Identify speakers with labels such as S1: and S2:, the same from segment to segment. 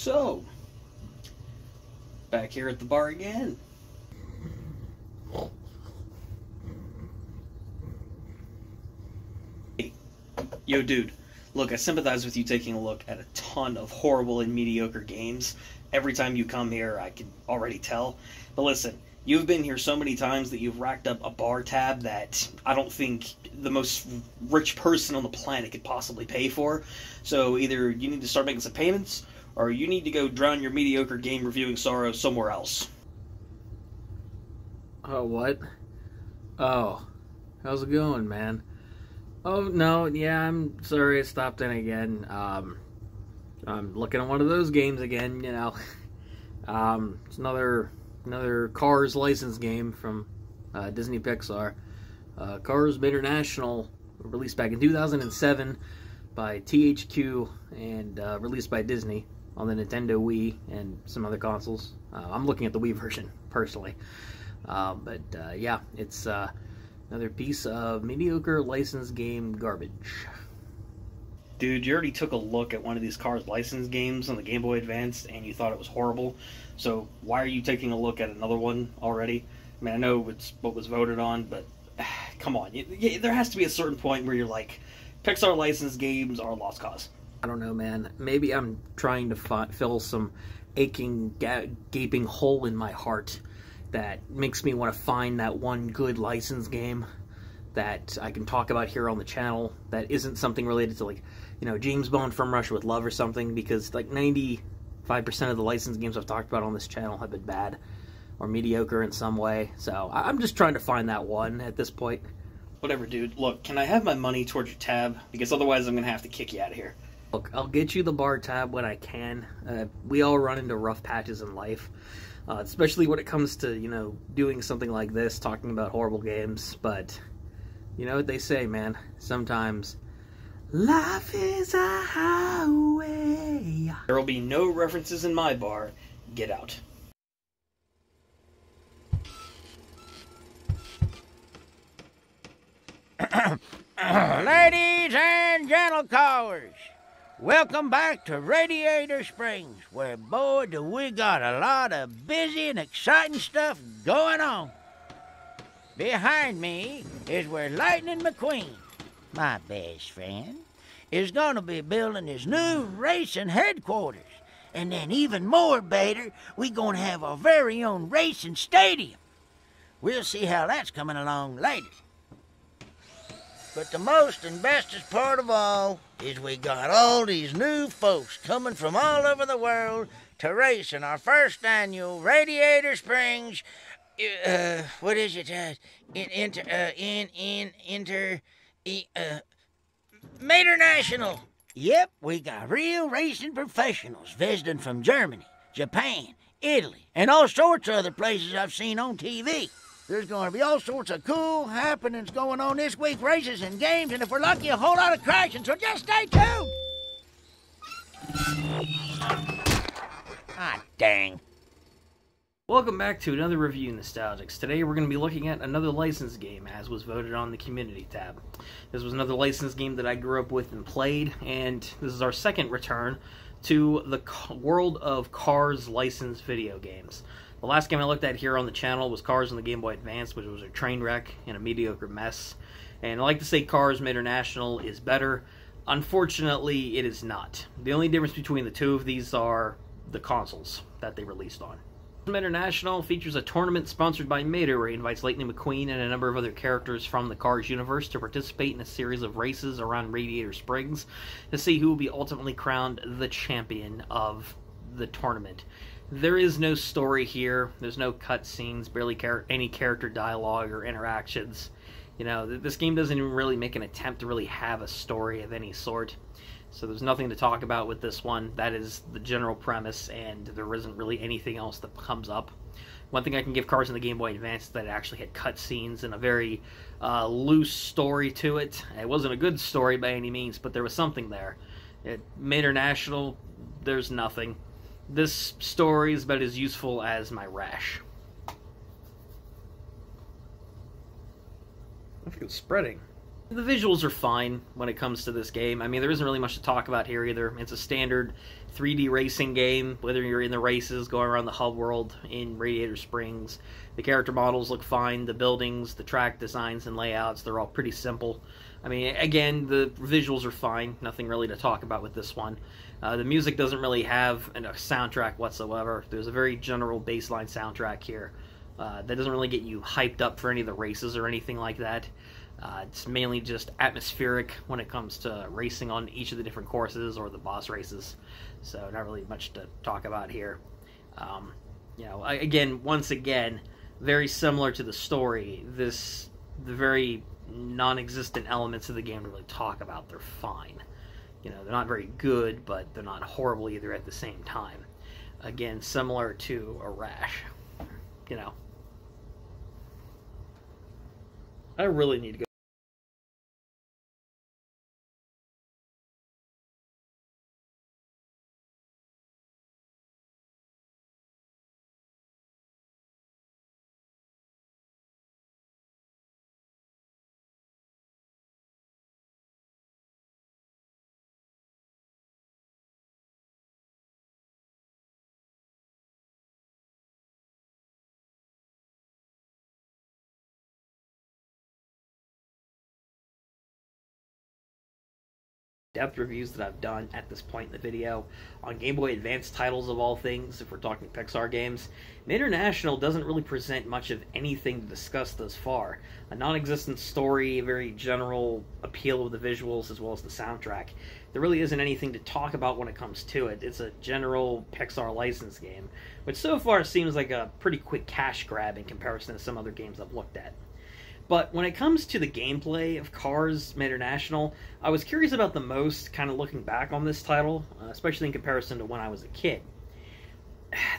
S1: So, back here at the bar again. Hey, yo dude, look, I sympathize with you taking a look at a ton of horrible and mediocre games. Every time you come here, I can already tell. But listen, you've been here so many times that you've racked up a bar tab that I don't think the most rich person on the planet could possibly pay for. So either you need to start making some payments, or you need to go drown your mediocre game reviewing sorrow somewhere else.
S2: Oh, what? Oh, how's it going, man? Oh, no, yeah, I'm sorry I stopped in again. I'm looking at one of those games again, you know. It's another Cars license game from Disney Pixar. Cars International, released back in 2007 by THQ and released by Disney on the Nintendo Wii and some other consoles. I'm looking at the Wii version, personally. Yeah, it's another piece of mediocre licensed game garbage.
S1: Dude, you already took a look at one of these Cars license games on the Game Boy Advance and you thought it was horrible. So why are you taking a look at another one already? I mean, I know it's what was voted on, but come on. There has to be a certain point where you're like, Pixar licensed games are a lost cause.
S2: I don't know, man. Maybe I'm trying to fill some aching, gaping hole in my heart that makes me want to find that one good license game that I can talk about here on the channel that isn't something related to, like, you know, James Bond From Russia with Love or something, because like 95% of the licensed games I've talked about on this channel have been bad or mediocre in some way. So I'm just trying to find that one at this point.
S1: Whatever, dude. Look, can I have my money towards your tab? Because otherwise I'm going to have to kick you out of here.
S2: Look, I'll get you the bar tab when I can. We all run into rough patches in life, especially when it comes to, you know, doing something like this, talking about horrible games. But you know what they say, man. Sometimes life is a highway.
S1: There will be no references in my bar. Get out.
S3: Ladies and gentlecallers, welcome back to Radiator Springs, where, boy, do we got a lot of busy and exciting stuff going on. Behind me is where Lightning McQueen, my best friend, is going to be building his new racing headquarters. And then even more, Bader, we going to have our very own racing stadium. We'll see how that's coming along later. But the most and bestest part of all is we got all these new folks coming from all over the world to race in our first annual Radiator Springs, what is it? Mater National. Yep, we got real racing professionals visiting from Germany, Japan, Italy, and all sorts of other places I've seen on TV. There's going to be all sorts of cool happenings going on this week, races and games, and if we're lucky, a whole lot of crashing, so just stay tuned! Ah, dang.
S2: Welcome back to another review, Nostalgics. Today we're going to be looking at another licensed game, as was voted on the Community tab. This was another licensed game that I grew up with and played, and this is our second return to the world of Cars licensed video games. The last game I looked at here on the channel was Cars on the Game Boy Advance, which was a train wreck and a mediocre mess. And I like to say Cars International is better. Unfortunately, it is not. The only difference between the two of these are the consoles that they released on. International features a tournament sponsored by Mater, where he invites Lightning McQueen and a number of other characters from the Cars universe to participate in a series of races around Radiator Springs to see who will be ultimately crowned the champion of the tournament. There is no story here. There's no cutscenes, barely any character dialogue or interactions. You know, this game doesn't even really make an attempt to really have a story of any sort. So there's nothing to talk about with this one. That is the general premise, and there isn't really anything else that comes up. One thing I can give Cars on the Game Boy Advance is that it actually had cutscenes and a very loose story to it. It wasn't a good story by any means, but there was something there. At Mater National, there's nothing. This story is about as useful as my rash. I think it's spreading. The visuals are fine when it comes to this game. I mean, there isn't really much to talk about here either. It's a standard 3D racing game, whether you're in the races, going around the hub world in Radiator Springs. The character models look fine. The buildings, the track designs and layouts, they're all pretty simple. I mean, again, the visuals are fine. Nothing really to talk about with this one. The music doesn't really have a soundtrack whatsoever. There's a very general baseline soundtrack here that doesn't really get you hyped up for any of the races or anything like that. It's mainly just atmospheric when it comes to racing on each of the different courses or the boss races. So not really much to talk about here. You know, once again, very similar to the story. The very non-existent elements of the game to really talk about, they're fine. You know, they're not very good, but they're not horrible either at the same time. Again, similar to a Rash. You know, I really need to go. Depth reviews that I've done at this point in the video on Game Boy Advance titles of all things, if we're talking Pixar games. International doesn't really present much of anything to discuss thus far. A non-existent story, a very general appeal of the visuals as well as the soundtrack. There really isn't anything to talk about when it comes to it. It's a general Pixar license game, which so far seems like a pretty quick cash grab in comparison to some other games I've looked at. But when it comes to the gameplay of Cars International, I was curious about the most, kind of looking back on this title, especially in comparison to when I was a kid.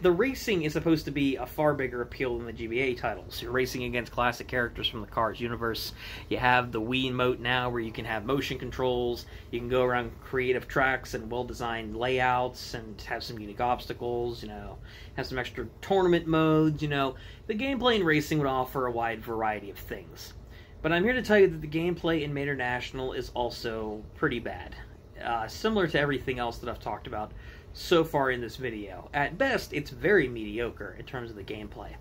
S2: The racing is supposed to be a far bigger appeal than the GBA titles. You're racing against classic characters from the Cars universe. You have the Wii emote now where you can have motion controls, you can go around creative tracks and well-designed layouts and have some unique obstacles, you know, have some extra tournament modes, you know. The gameplay in racing would offer a wide variety of things. But I'm here to tell you that the gameplay in International is also pretty bad. Similar to everything else that I've talked about so far in this video. At best, it's very mediocre in terms of the gameplay.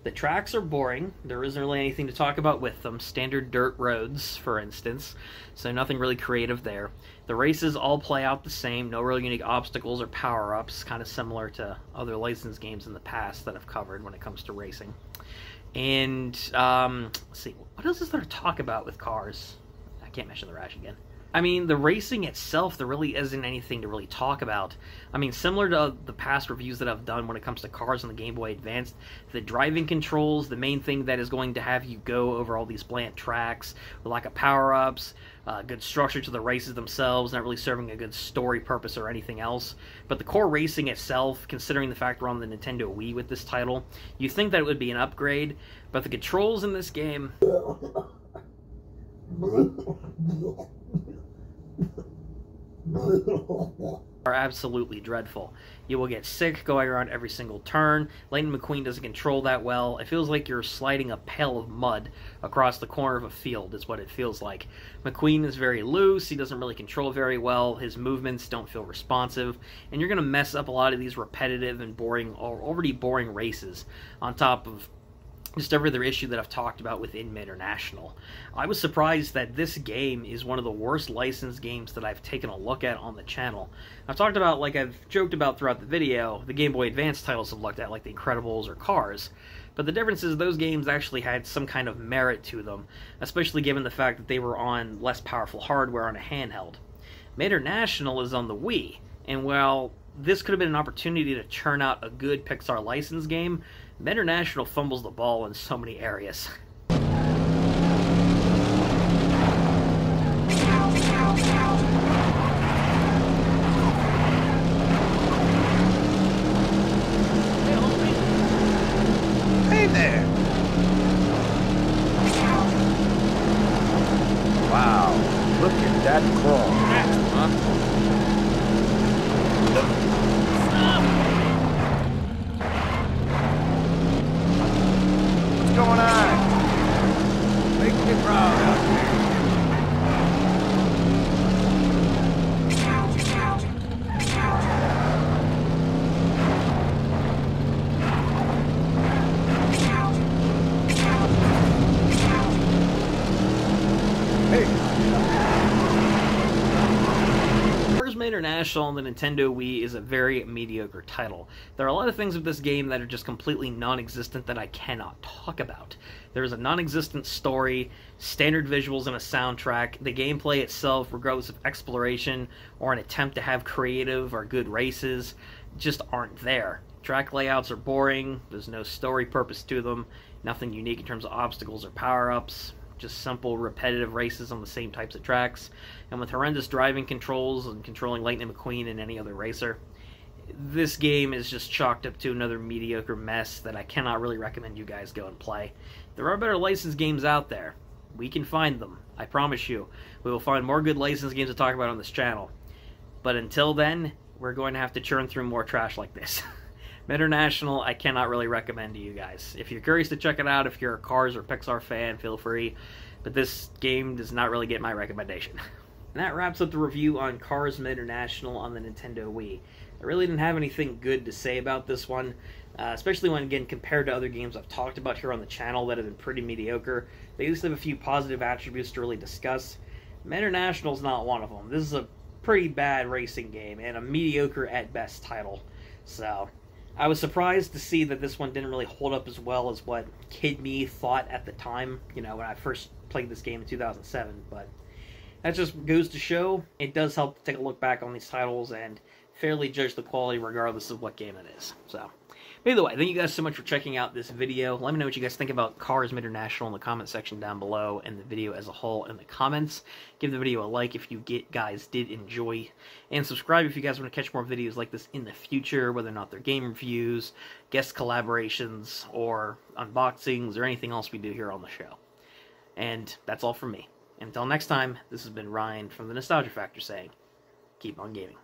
S2: The tracks are boring. There isn't really anything to talk about with them. Standard dirt roads, for instance, so nothing really creative there. The races all play out the same. No real unique obstacles or power-ups, kind of similar to other licensed games in the past that I've covered when it comes to racing. And, let's see, what else is there to talk about with Cars? I can't mention the Rash again. I mean, the racing itself, there really isn't anything to really talk about. I mean, similar to the past reviews that I've done when it comes to Cars on the Game Boy Advance, the driving controls, the main thing that is going to have you go over all these bland tracks, the lack of power-ups, good structure to the races themselves, not really serving a good story purpose or anything else. But the core racing itself, considering the fact we're on the Nintendo Wii with this title, you think that it would be an upgrade, but the controls in this game are absolutely dreadful. You will get sick going around every single turn. Lightning McQueen doesn't control that well. It feels like you're sliding a pail of mud across the corner of a field is what it feels like. McQueen is very loose. He doesn't really control very well. His movements don't feel responsive. And you're going to mess up a lot of these repetitive and boring, or already boring races on top of just every other issue that I've talked about within International. I was surprised that this game is one of the worst licensed games that I've taken a look at on the channel. I've talked about, like I've joked about throughout the video, the Game Boy Advance titles I've looked at, like The Incredibles or Cars. But the difference is those games actually had some kind of merit to them, especially given the fact that they were on less powerful hardware on a handheld. International is on the Wii, and while this could have been an opportunity to churn out a good Pixar license game, International fumbles the ball in so many areas.
S3: Hey there! Wow, look at that crawl. What's going on?
S2: International on the Nintendo Wii is a very mediocre title. There are a lot of things with this game that are just completely non-existent that I cannot talk about. There is a non-existent story, standard visuals, and a soundtrack. The gameplay itself, regardless of exploration or an attempt to have creative or good races, just aren't there. Track layouts are boring, there's no story purpose to them, nothing unique in terms of obstacles or power-ups. Just simple, repetitive races on the same types of tracks, and with horrendous driving controls and controlling Lightning McQueen and any other racer. This game is just chalked up to another mediocre mess that I cannot really recommend you guys go and play. There are better licensed games out there. We can find them. I promise you. We will find more good licensed games to talk about on this channel. But until then, we're going to have to churn through more trash like this. International, I cannot really recommend to you guys. If you're curious to check it out, if you're a Cars or Pixar fan, feel free. But this game does not really get my recommendation. And that wraps up the review on Cars International on the Nintendo Wii. I really didn't have anything good to say about this one, especially when, again, compared to other games I've talked about here on the channel that have been pretty mediocre. They at least have a few positive attributes to really discuss. International is not one of them. This is a pretty bad racing game and a mediocre at best title. So I was surprised to see that this one didn't really hold up as well as what kid me thought at the time, you know, when I first played this game in 2007, but that just goes to show it does help to take a look back on these titles and fairly judge the quality regardless of what game it is. So, but either way, thank you guys so much for checking out this video. Let me know what you guys think about Cars International in the comment section down below, and the video as a whole in the comments. Give the video a like if you guys did enjoy, and subscribe if you guys want to catch more videos like this in the future, whether or not they're game reviews, guest collaborations, or unboxings, or anything else we do here on the show. And that's all from me. Until next time, this has been Ryan from the Nostalgia Factor saying, keep on gaming.